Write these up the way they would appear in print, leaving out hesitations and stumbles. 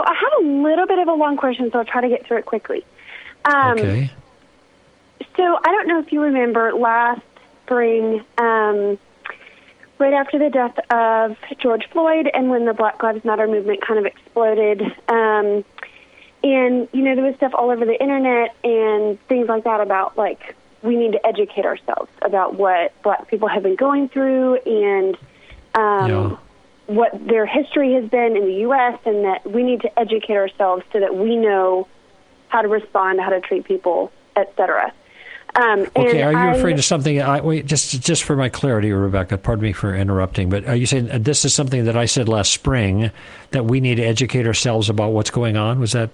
I have a little bit of a long question, so I'll try to get through it quickly. Okay. So I don't know if you remember last spring, right after the death of George Floyd and when the Black Lives Matter movement kind of exploded, and, there was stuff all over the internet and things like that about, like, we need to educate ourselves about what Black people have been going through and what their history has been in the U.S., and that we need to educate ourselves so that we know how to respond, how to treat people, etc. Okay, are you referring to something? Just for my clarity, Rebecca, pardon me for interrupting, but are you saying this is something that I said last spring, that we need to educate ourselves about what's going on? Is that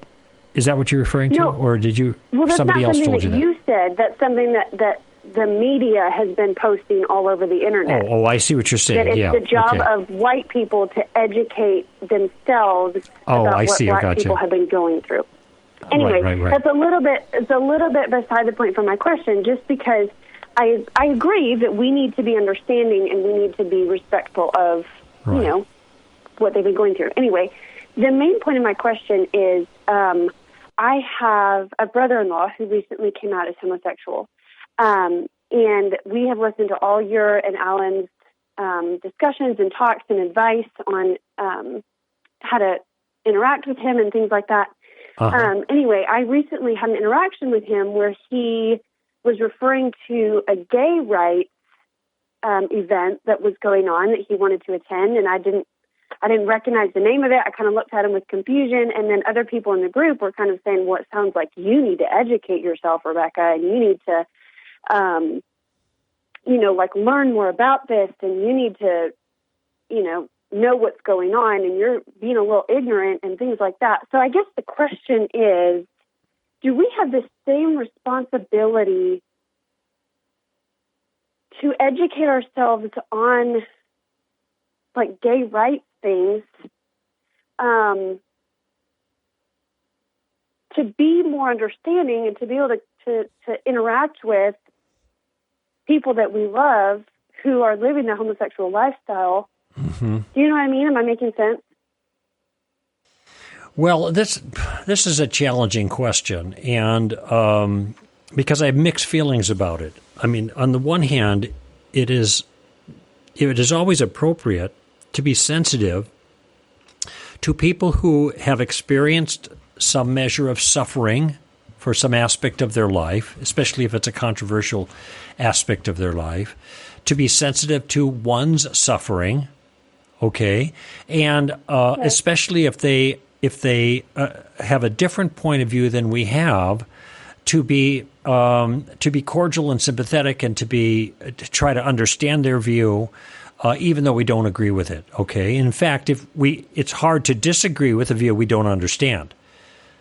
what you're referring to, or did you? Well, that's somebody not else something told that you that? you said. That's something that the media has been posting all over the internet. Oh, I see what you're saying. That it's the job of white people to educate themselves about what Black people have been going through. Anyway, right. That's a little bit beside the point for my question, just because I agree that we need to be understanding and we need to be respectful of, what they've been going through. Anyway, the main point of my question is I have a brother-in-law who recently came out as homosexual, and we have listened to all your and Alan's discussions and talks and advice on how to interact with him and things like that. Anyway, I recently had an interaction with him where he was referring to a gay rights event that was going on that he wanted to attend, and I didn't recognize the name of it. I kind of looked at him with confusion, and then other people in the group were kind of saying, well, it sounds like you need to educate yourself, Rebecca, and you need to, learn more about this, and you need to, know what's going on, and you're being a little ignorant and things like that. So I guess the question is, do we have the same responsibility to educate ourselves on, like, gay rights things, to be more understanding and to be able to interact with people that we love who are living the homosexual lifestyle? Mm-hmm. Do you know what I mean? Am I making sense? Well, this is a challenging question, and because I have mixed feelings about it. I mean, on the one hand, it is always appropriate to be sensitive to people who have experienced some measure of suffering for some aspect of their life, especially if it's a controversial aspect of their life, to be sensitive to one's suffering, okay, and especially if they have a different point of view than we have, to be cordial and sympathetic and to try to understand their view, even though we don't agree with it. Okay. In fact, it's hard to disagree with a view we don't understand.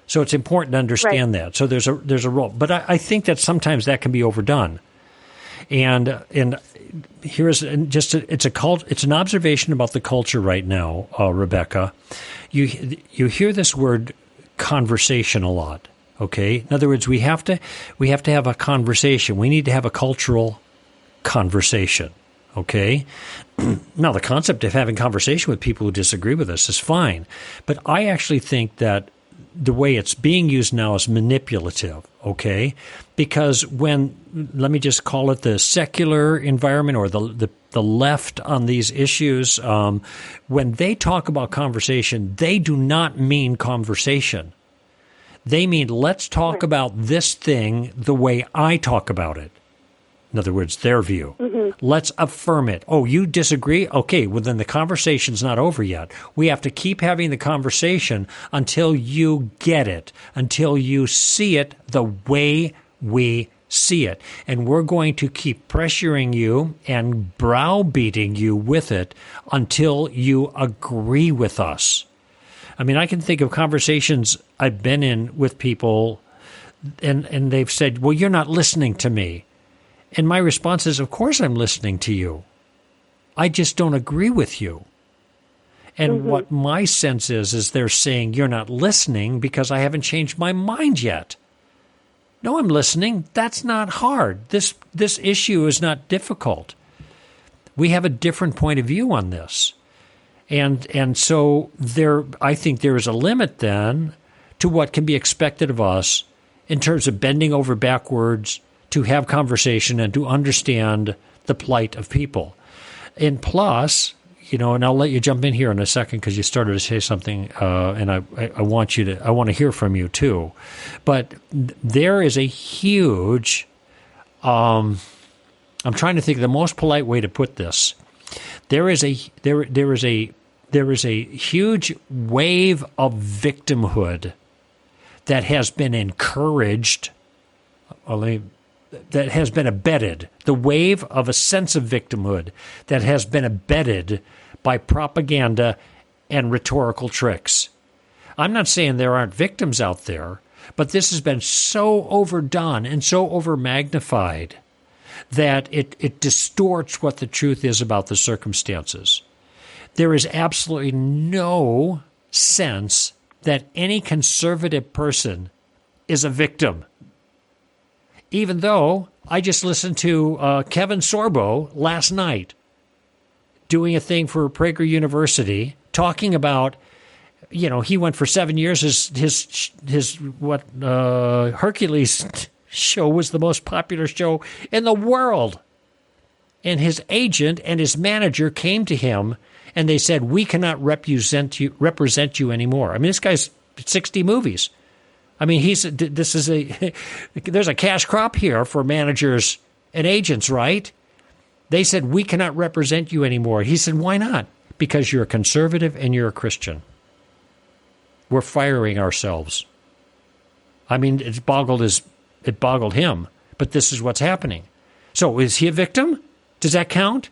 So it's important to understand that. So there's a role, but I think that sometimes that can be overdone. And here's it's an observation about the culture right now, Rebecca. You hear this word conversation a lot. Okay. In other words, we have to have a conversation. We need to have a cultural conversation. Okay. Now, the concept of having conversation with people who disagree with us is fine, but I actually think that the way it's being used now is manipulative. Okay, because let me just call it the secular environment or the left on these issues, when they talk about conversation, they do not mean conversation. They mean, let's talk about this thing the way I talk about it. In other words, their view. Mm-hmm. Let's affirm it. Oh, you disagree? Okay, well, then the conversation's not over yet. We have to keep having the conversation until you get it, until you see it the way we see it. And we're going to keep pressuring you and browbeating you with it until you agree with us. I mean, I can think of conversations I've been in with people, and they've said, well, you're not listening to me. And my response is, of course I'm listening to you. I just don't agree with you. And what my sense is they're saying you're not listening because I haven't changed my mind yet. No, I'm listening. That's not hard. This issue is not difficult. We have a different point of view on this. And so I think there is a limit then to what can be expected of us in terms of bending over backwards to have conversation and to understand the plight of people. And plus, and I'll let you jump in here in a second because you started to say something, and I want to hear from you too. But there is a huge, I'm trying to think of the most polite way to put this. There is a huge wave of victimhood that has been encouraged, that has been abetted, the wave of a sense of victimhood that has been abetted by propaganda and rhetorical tricks. I'm not saying there aren't victims out there, but this has been so overdone and so overmagnified that it distorts what the truth is about the circumstances. There is absolutely no sense that any conservative person is a victim. Even though I just listened to Kevin Sorbo last night doing a thing for Prager University, talking about, he went for 7 years. His Hercules show was the most popular show in the world. And his agent and his manager came to him and they said, "We cannot represent you anymore." I mean, this guy's 60 movies. I mean, there's a cash crop here for managers and agents, right? They said, "We cannot represent you anymore." He said, "Why not?" "Because you're a conservative and you're a Christian. We're firing ourselves." I mean, it boggled him, but this is what's happening. So is he a victim? Does that count?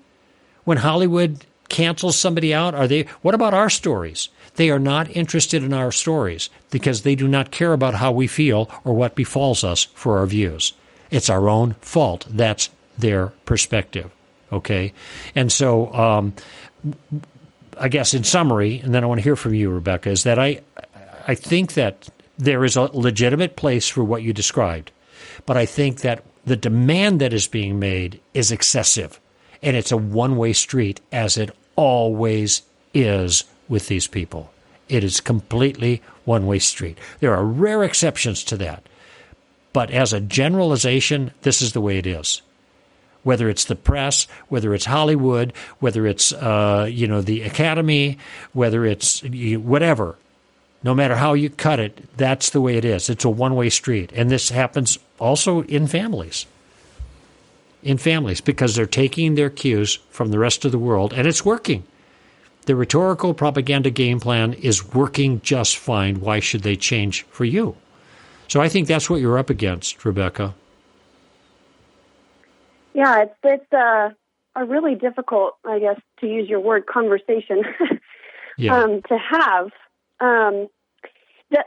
When Hollywood cancels somebody out, what about our stories? They are not interested in our stories because they do not care about how we feel or what befalls us for our views. It's our own fault. That's their perspective. Okay? And so I guess in summary, and then I want to hear from you, Rebecca, is that I think that there is a legitimate place for what you described, but I think that the demand that is being made is excessive, and it's a one-way street, as it always is with these people. It is completely one-way street. There are rare exceptions to that, but as a generalization, this is the way it is. Whether it's the press, whether it's Hollywood, whether it's the Academy, whether it's whatever, no matter how you cut it, that's the way it is. It's a one-way street, and this happens also in families. Because they're taking their cues from the rest of the world, and it's working. The rhetorical propaganda game plan is working just fine. Why should they change for you? So I think that's what you're up against, Rebecca. Yeah, it's a really difficult, I guess, to use your word, conversation to have. The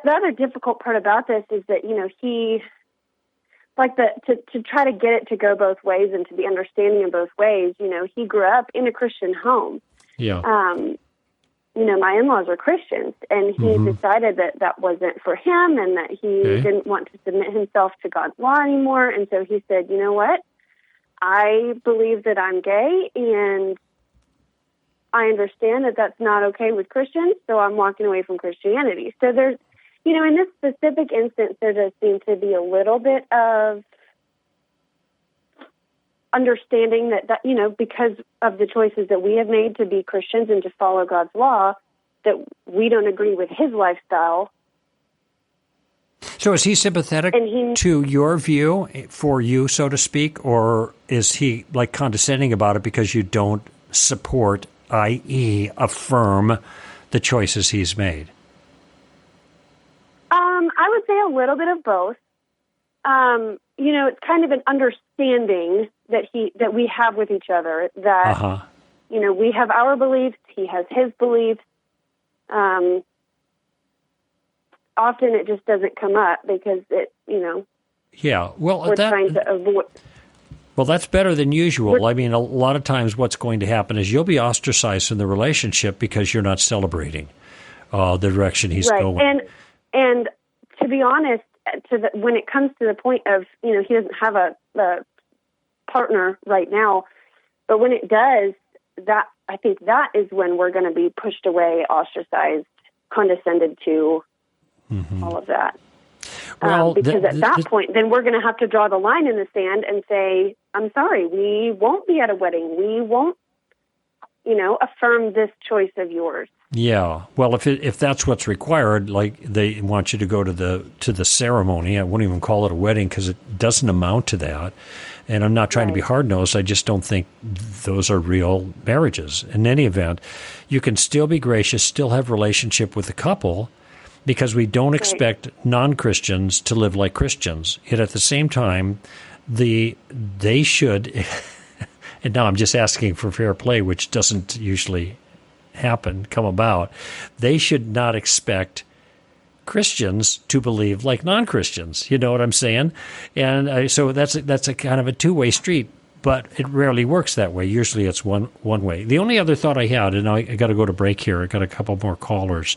other difficult part about this is that, he, to try to get it to go both ways and to be understanding in both ways, he grew up in a Christian home. Yeah. My in-laws are Christians, and he decided that wasn't for him and that he didn't want to submit himself to God's law anymore. And so he said, "You know what? I believe that I'm gay, and I understand that that's not okay with Christians, so I'm walking away from Christianity." So there's, in this specific instance, there does seem to be a little bit of understanding that, because of the choices that we have made to be Christians and to follow God's law, that we don't agree with his lifestyle. So is he sympathetic to your view, for you, so to speak, or is he condescending about it because you don't support, i.e. affirm, the choices he's made? I would say a little bit of both. It's kind of an understanding that we have with each other that, we have our beliefs, he has his beliefs. Often it just doesn't come up because Yeah, well, we're trying to avoid. Well, that's better than usual. I mean, a lot of times what's going to happen is you'll be ostracized in the relationship because you're not celebrating the direction he's going. And to be honest, when it comes to the point of, he doesn't have a partner right now, but when it does, I think that is when we're going to be pushed away, ostracized, condescended to, all of that. Well, because at that point, then we're going to have to draw the line in the sand and say, I'm sorry, we won't be at a wedding. We won't, affirm this choice of yours. Yeah. Well, if that's what's required, like they want you to go to the ceremony, I wouldn't even call it a wedding because it doesn't amount to that. And I'm not trying to be hard-nosed. I just don't think those are real marriages. In any event, you can still be gracious, still have relationship with the couple, because we don't expect non-Christians to live like Christians. Yet at the same time, they should, and now I'm just asking for fair play, which doesn't usually come about, they should not expect Christians to believe like non-Christians. You know what I'm saying? And so that's a kind of a two-way street, but it rarely works that way. Usually it's one way. The only other thought I had, and I got to go to break here, I got a couple more callers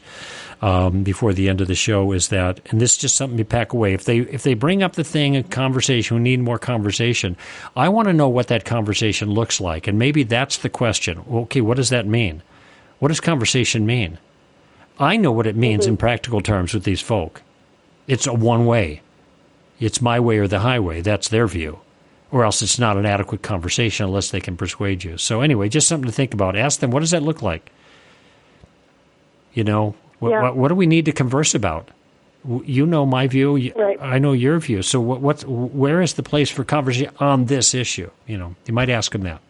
before the end of the show, is that, and this is just something to pack away, if they bring up the thing, a conversation, we need more conversation, I want to know what that conversation looks like. And maybe that's the question. Okay, what does that mean? What does conversation mean? I know what it means in practical terms with these folk. It's a one way. It's my way or the highway. That's their view. Or else it's not an adequate conversation unless they can persuade you. So anyway, just something to think about. Ask them, what does that look like? What do we need to converse about? You know my view. I know your view. So where is the place for conversation on this issue? You might ask them that.